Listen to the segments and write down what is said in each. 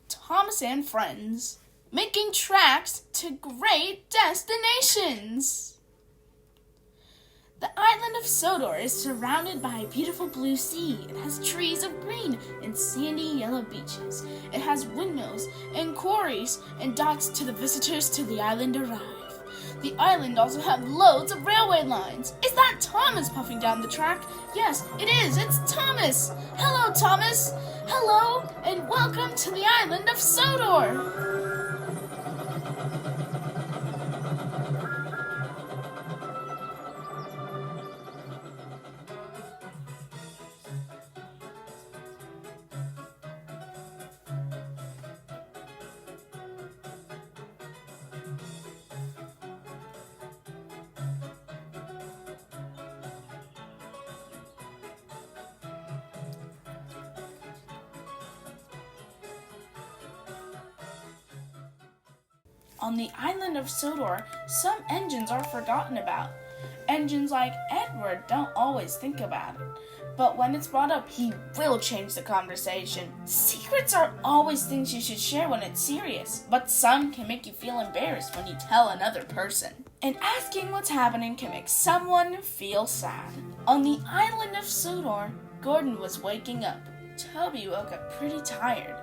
Thomas and friends, making tracks to great destinations. The island of Sodor is surrounded by a beautiful blue sea. It has trees of green and sandy yellow beaches. It has windmills and quarries and docks to the visitors to the island arrive. The island also has loads of railway lines. Is that Thomas puffing down the track? Yes, it is. It's Thomas. Hello, Thomas. Hello, and welcome to the island of Sodor. On the island of Sodor, some engines are forgotten about. Engines like Edward don't always think about it. But when it's brought up, he will change the conversation. Secrets are always things you should share when it's serious, but some can make you feel embarrassed when you tell another person. And asking what's happening can make someone feel sad. On the island of Sodor, Gordon was waking up. Toby woke up pretty tired.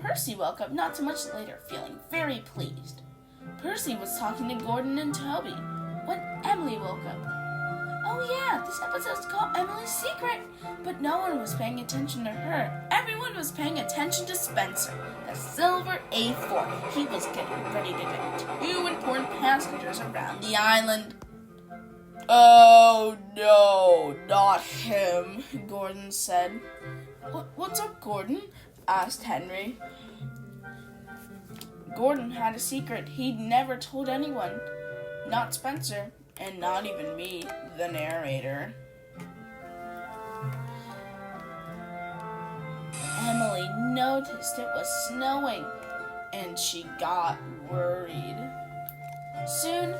Percy woke up not too much later, feeling very pleased. Percy was talking to Gordon and Toby when Emily woke up. Oh yeah, this episode's called Emily's Secret, but no one was paying attention to her. Everyone was paying attention to Spencer, the silver A4. He was getting ready to get 2 important passengers around the island. Oh no, not him, Gordon said. What's up, Gordon? Asked Henry. Gordon had a secret he'd never told anyone. Not Spencer, and not even me, the narrator. Emily noticed it was snowing, and she got worried. Soon,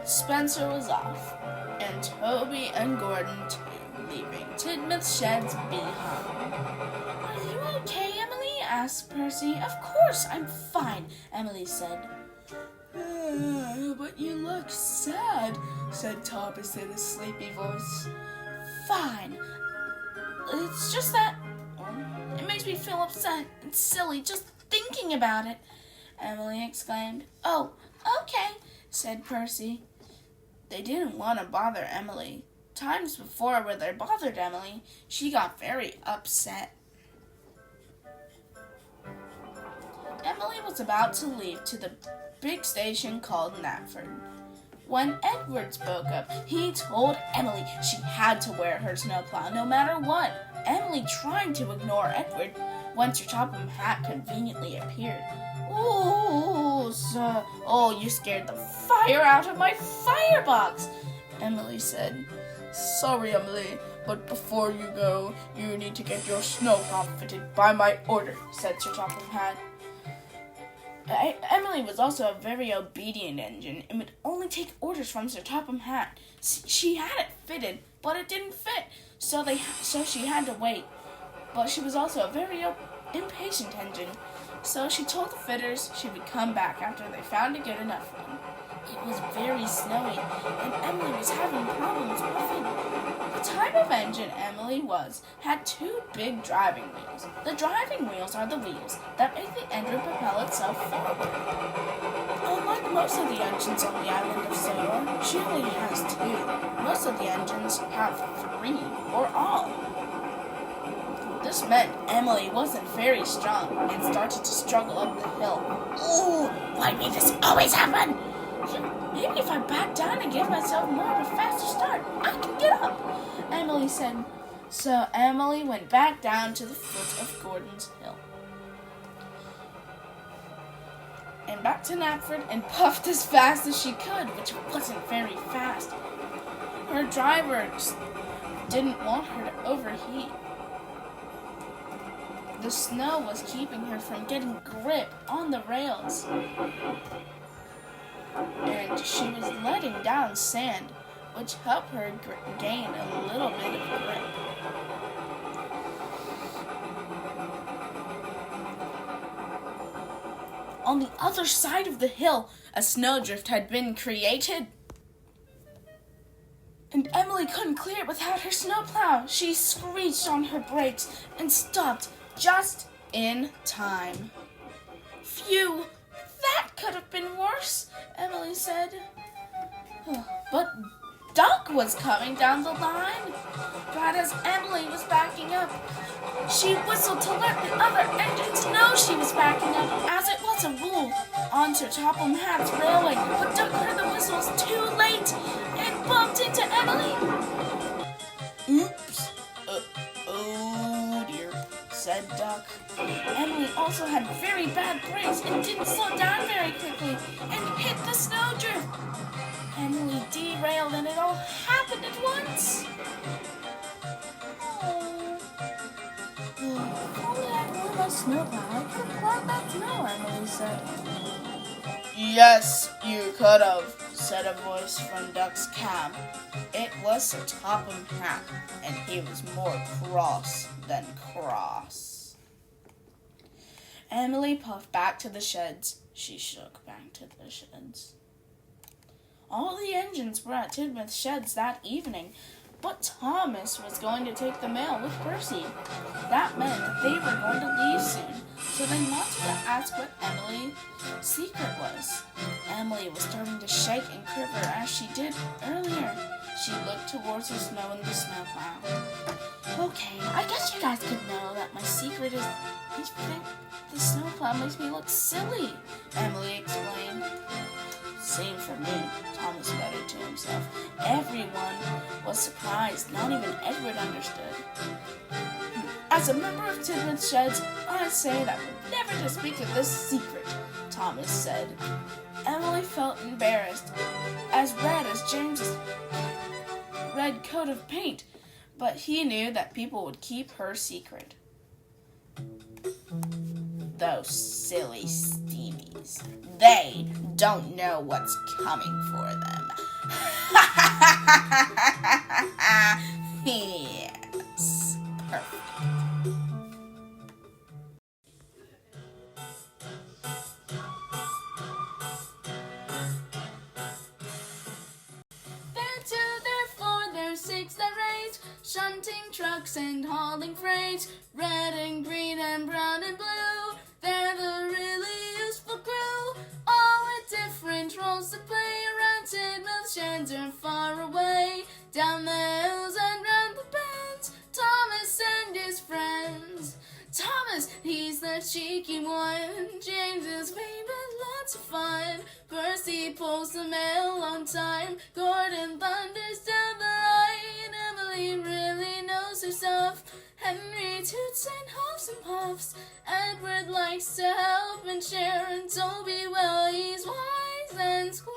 Spencer was off, and Toby and Gordon too, leaving Tidmouth Sheds behind. Are you okay, Emily? Asked Percy. Of course, I'm fine, Emily said. But you look sad, said Thomas in a sleepy voice. Fine. It's just that it makes me feel upset and silly just thinking about it, Emily exclaimed. Oh, okay, said Percy. They didn't want to bother Emily. Times before where they bothered Emily, she got very upset. Emily was about to leave to the big station called Knapford. When Edward spoke up, he told Emily she had to wear her snowplow no matter what. Emily tried to ignore Edward when Sir Topham Hatt conveniently appeared. Oh, sir, you scared the fire out of my firebox, Emily said. Sorry, Emily, but before you go, you need to get your snowplow fitted by my order, said Sir Topham Hatt. Emily was also a very obedient engine and would only take orders from Sir Topham Hatt. She had it fitted, but it didn't fit, so she had to wait. But she was also a very impatient engine, so she told the fitters she would come back after they found a good enough one. It was very snowy, and Emily was having problems puffing. The type of engine Emily had 2 big driving wheels. The driving wheels are the wheels that make the engine propel itself forward. Unlike most of the engines on the island of Sodor, she only has 2. Most of the engines have 3, or all. This meant Emily wasn't very strong and started to struggle up the hill. Ooh, why may this always happen? Maybe if I back down and give myself more of a faster start, I can get up, Emily said. So Emily went back down to the foot of Gordon's Hill. And back to Knapford and puffed as fast as she could, which wasn't very fast. Her driver didn't want her to overheat. The snow was keeping her from getting grip on the rails. And she was letting down sand, which helped her gain a little bit of grip. on the other side of the hill, a snowdrift had been created. And Emily couldn't clear it without her snowplow. She screeched on her brakes and stopped just in time. Phew, that could have been worse, Emily said. But Duck was coming down the line. But as Emily was backing up, she whistled to let the other engines know she was backing up, as it was a rule, onto Topham Hatt's railway. But Duck heard the whistles too late and bumped into Emily. Oops. Oh dear, said Duck. Emily also had very bad brakes and didn't slow down very quickly and hit the snowdrift. Emily derailed and it all happened at once. If only I wore my snowplow, I could have plowed that snow, Emily said. Yes, you could have, said a voice from Duck's cab. It was Sir Topham Hatt, and he was more cross than cross. Emily puffed back to the sheds. She shook back to the sheds. All the engines were at Tidmouth Sheds that evening, but Thomas was going to take the mail with Percy. That meant that they were going to leave soon, so they wanted to ask what Emily's secret was. Emily was starting to shake and quiver as she did earlier. She looked towards the snow in the snowplow. Okay, I guess you guys could know that my secret is I think the snowplow makes me look silly, Emily explained. Same for me, Thomas muttered to himself. Everyone was surprised. Not even Edward understood. As a member of Tidmouth Sheds, I say that we're never to speak of this secret, Thomas said. Emily felt embarrassed, as red as James's red coat of paint, but he knew that people would keep her secret. Those silly steamies. They don't know what's coming for them. Yes, perfect. They're two, they're four, they're six, they're eight, shunting trucks and hauling freight, red and green and brown and blue. They're the really useful crew, all with different roles to play. Around Tidmouth Sheds or far away, down the hills and round the bends, Thomas and his friends. Thomas, he's the cheeky one. James is mean but lots of fun. Percy pulls the mail on time. Gordon thunders down the line. Emily really knows her stuff. Henry toots and huffs and puffs. Edward likes to help and share. And Toby, well, he's wise and square.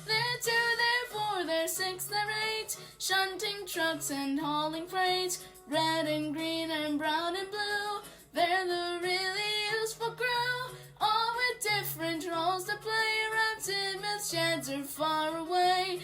They're two, they're four, they're six, they're eight, shunting trucks and hauling freight, red and green and brown and blue. They're the really useful crew, all with different roles to play. Around Tidmouth Sheds or far away,